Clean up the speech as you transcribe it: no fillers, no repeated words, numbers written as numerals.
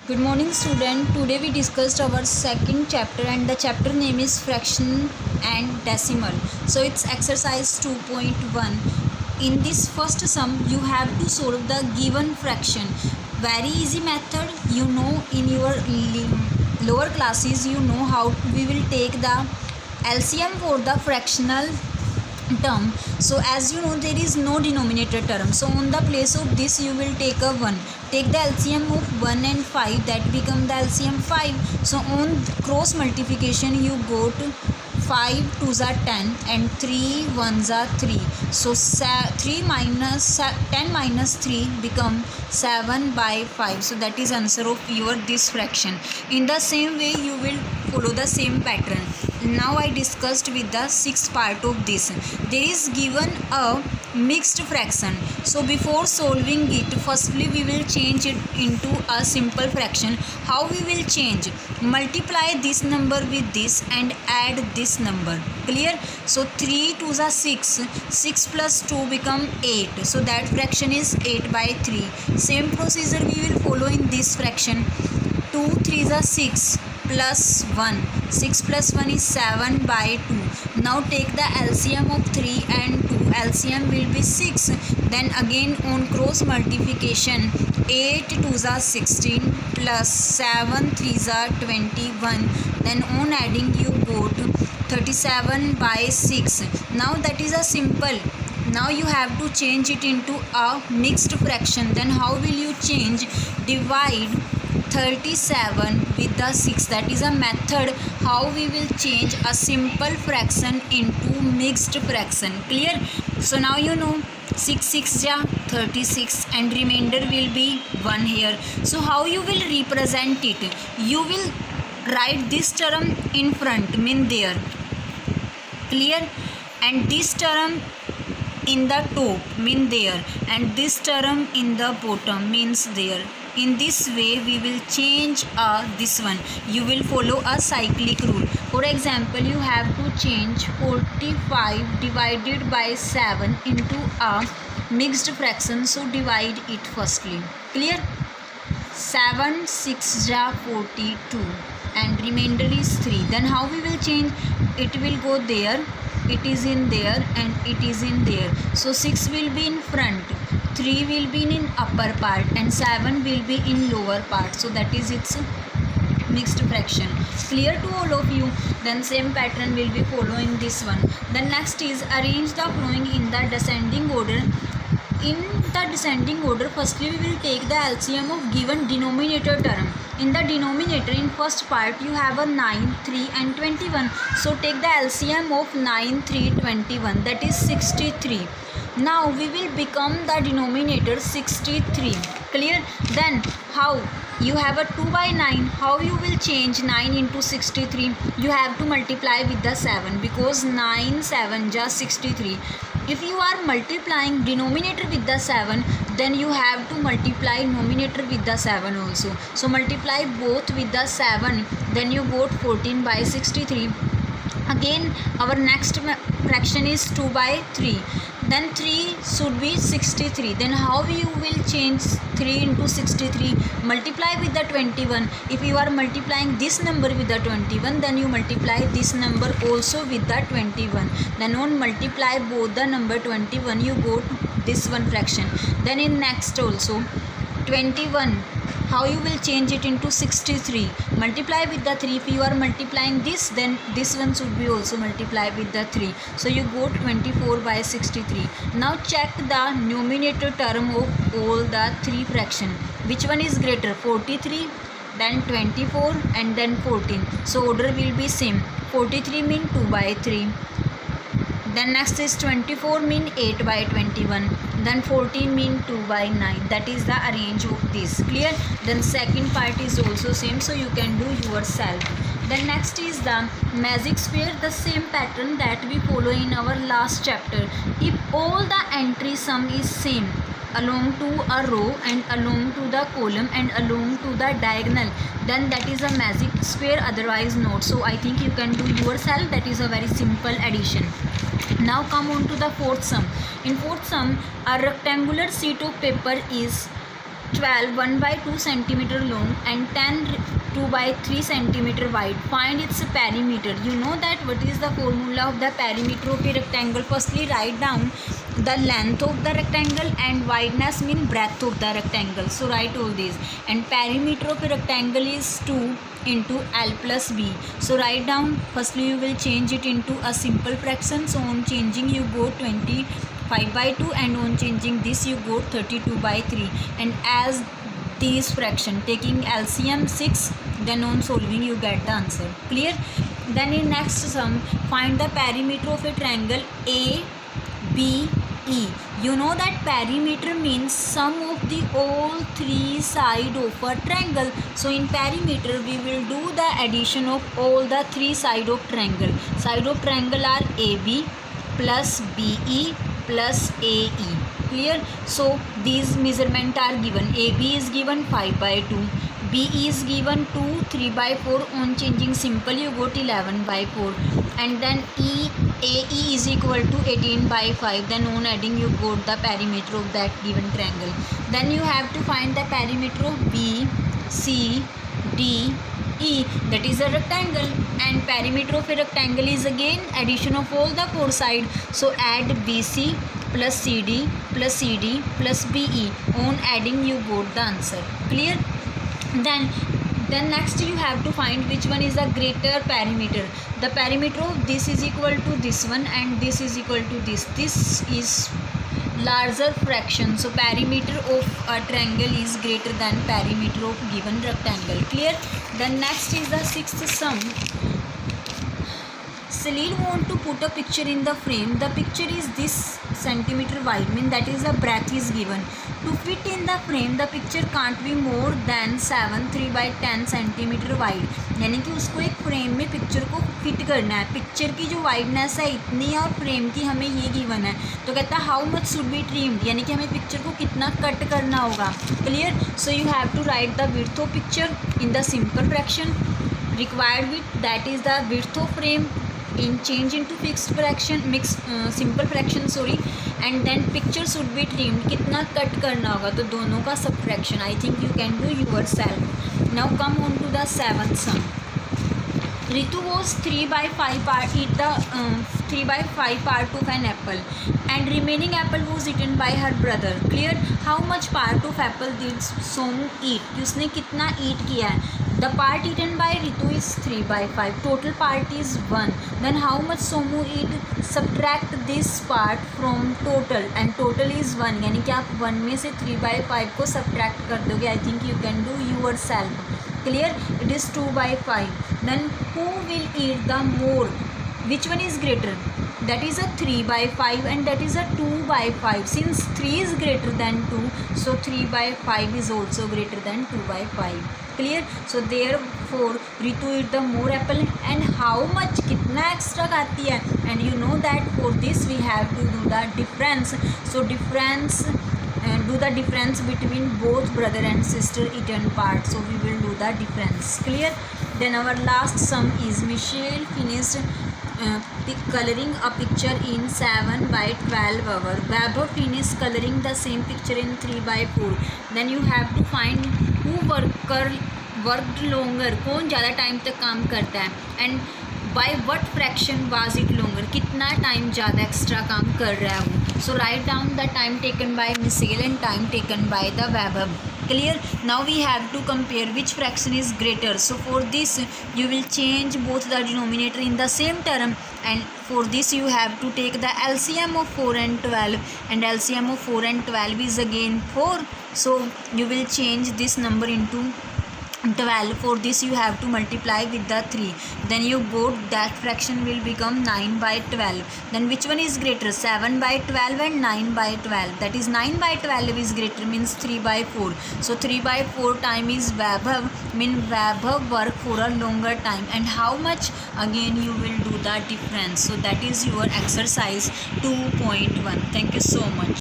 Good morning student. Today we discussed our second chapter and the chapter name is fraction and decimal. So it's exercise 2.1. In this first sum you have to solve the given fraction. Very easy method. You know in your lower classes you know how we will take the LCM for the fractional term. So as you know there is no denominator term, so on the place of this you will take a 1. Take the LCM of 1 and 5, that become the LCM 5. So on cross multiplication you go to 5 2s are 10 and 3 1s are 3. So 3 minus 10 minus 3 become 7 by 5. So that is answer of your this fraction. In the same way you will follow the same pattern. Now I discussed with the sixth part of this. There is given a mixed fraction. So before solving it, firstly we will change it into a simple fraction. How we will change? Multiply this number with this and add this number. Clear? So 3 2s are 6. 6 plus 2 become 8. So that fraction is 8 by 3. Same procedure we will follow in this fraction. 2 3s are 6 plus 1. 6 plus 1 is 7 by 2. Now take the LCM of 3 and 2. LCM will be 6. Then again on cross multiplication, 8 2s are 16 plus 7 3s are 21. Then on adding you go to 37 by 6. Now that is a simple. Now you have to change it into a mixed fraction. Then how will you change? Divide 37 with the 6. That is a method how we will change a simple fraction into mixed fraction. Clear? So now you know 6 6 ja 36 and remainder will be 1 here. So how you will represent it? You will write this term in front, mean there. Clear? And this term in the top, mean there, and this term in the bottom means there. In this way we will change this one. You will follow a cyclic rule. For example, you have to change 45 divided by 7 into a mixed fraction. So divide it firstly. Clear? 7 6 ja 42 and remainder is 3. Then how we will change? It will go there, it is in there, and it is in there. So 6 will be in front, 3 will be in upper part, and 7 will be in lower part. So that is its mixed fraction. Clear to all of you? Then same pattern will be following this one. Then next is arrange the following in the descending order. In the descending order, firstly we will take the LCM of given denominator term. In the denominator, in first part you have a 9 3 and 21. So take the LCM of 9 3 21, that is 63. Now we will become the denominator 63. Clear? Then how? You have a 2 by 9. How you will change 9 into 63? You have to multiply with the 7 because 9 7 ja 63. If you are multiplying denominator with the 7, then you have to multiply numerator with the 7 also. So multiply both with the 7, then you got 14 by 63. Again our next fraction is 2 by 3. Then 3 should be 63. Then how you will change 3 into 63? Multiply with the 21. If you are multiplying this number with the 21, then you multiply this number also with the 21. Then on multiply both the number 21, you go to this one fraction. Then in next also 21. How you will change it into 63? Multiply with the 3. If you are multiplying this, then this one should be also multiplied with the 3. So you go 24 by 63. Now check the numerator term of all the 3 fraction. Which one is greater? 43, then 24, and then 14. So order will be same. 43 mean 2 by 3. Then next is 24 mean 8 by 21. Then 14 mean 2 by 9. That is the arrange of this. Clear? Then second part is also same, so you can do yourself. Then next is the magic square, the same pattern that we follow in our last chapter. If all the entry sum is same along to a row and along to the column and along to the diagonal, then that is a magic square, otherwise not. So I think you can do yourself. That is a very simple addition. Now come on to the fourth sum. In fourth sum, a rectangular sheet of paper is 12 1 by 2 centimeter long and 10 2 by 3 centimeter wide. Find its perimeter. You know that what is the formula of the perimeter of a rectangle. Firstly, write down the length of the rectangle and wideness mean breadth of the rectangle. So write all these. And perimeter of a rectangle is 2 into L plus B. So write down. Firstly, you will change it into a simple fraction. So on changing, you go 25 by 2, and on changing this you go 32 by 3. And as these fraction taking LCM 6, then on solving you get the answer. Clear? Then in next sum, find the perimeter of a triangle ABE. You know that perimeter means sum of the all three side of a triangle. So in perimeter we will do the addition of all the three side of triangle. Side of triangle are AB plus BE plus AE. Clear? So these measurement are given. AB is given 5 by 2, BE is given 2 3 by 4. On changing simple you got 11 by 4, and then AE is equal to 18 by 5. Then on adding you got the perimeter of that given triangle. Then you have to find the perimeter of BCDE, that is a rectangle, and perimeter of a rectangle is again addition of all the four sides. So add BC plus CD plus CD plus BE. On adding you got the answer. Clear? Then next you have to find which one is the greater perimeter. The perimeter of this is equal to this one, and this is equal to this. This is larger fraction. So perimeter of a triangle is greater than perimeter of given rectangle. Clear? Then next is the sixth sum. Salil want to put a picture in the frame. The picture is this centimeter wide, mean that is the breadth is given. To fit in the frame, the picture can't be more than 7 3 by 10 centimeter wide. यानी कि उसको एक frame में picture को fit करना है. Picture की जो वाइडनेस है इतनी है और फ्रेम की हमें ये गिवन है. तो कहता है how much should be trimmed, यानी कि हमें पिक्चर को कितना कट करना होगा. Clear? So you have to write the width of picture in the simple fraction. Required width that is the width of frame in change into fixed fraction simple fraction and then picture should be trimmed. कितना cut करना होगा, तो दोनों का subtraction I think you can do yourself. Now come on to the seventh sum. Ritu was 3 by 5 part eat the 3 by 5 part of an apple, and remaining apple was eaten by her brother. Clear? How much part of apple did Somu eat? उसने कितना eat किया है? The part eaten by Ritu is 3 by 5. Total part is 1. Then how much Somu eat? Subtract this part from total, and total is 1. यानी कि आप 1 में से 3 by 5 को subtract कर दोगे. I think you can do yourself. Clear? It is 2 by 5. Then who will eat the more? Which one is greater? That is a 3 by 5 and that is a 2 by 5. Since 3 is greater than 2, so 3 by 5 is also greater than 2 by 5. Clear? So therefore Ritu eat the more apple. And how much, कितना extra खाती है? And you know that for this we have to do the difference. So difference, do the difference between both brother and sister eaten part. So we will do the difference. Clear? Then our last sum is Michelle finished coloring a picture in 7 by 12 hours. Vaibhav finished coloring the same picture in 3 by 4. Then you have to find who worked longer. कौन ज़्यादा time तक काम करता है, and by what fraction was it longer. कितना time ज़्यादा extra काम कर रहा है वो. So write down the time taken by Michelle and time taken by the Vaibhav. Clear? Now we have to compare which fraction is greater. So for this you will change both the denominator in the same term, and for this you have to take the LCM of 4 and 12, and LCM of 4 and 12 is again 4. So you will change this number into 12. For this you have to multiply with the 3. Then you got that fraction will become 9 by 12. Then which one is greater? 7 by 12 and 9 by 12. That is 9 by 12 is greater, means 3 by 4. So 3 by 4 time is Vaibhav, mean Vaibhav work for a longer time. And how much? Again you will do the difference. So that is your exercise 2.1. Thank you so much.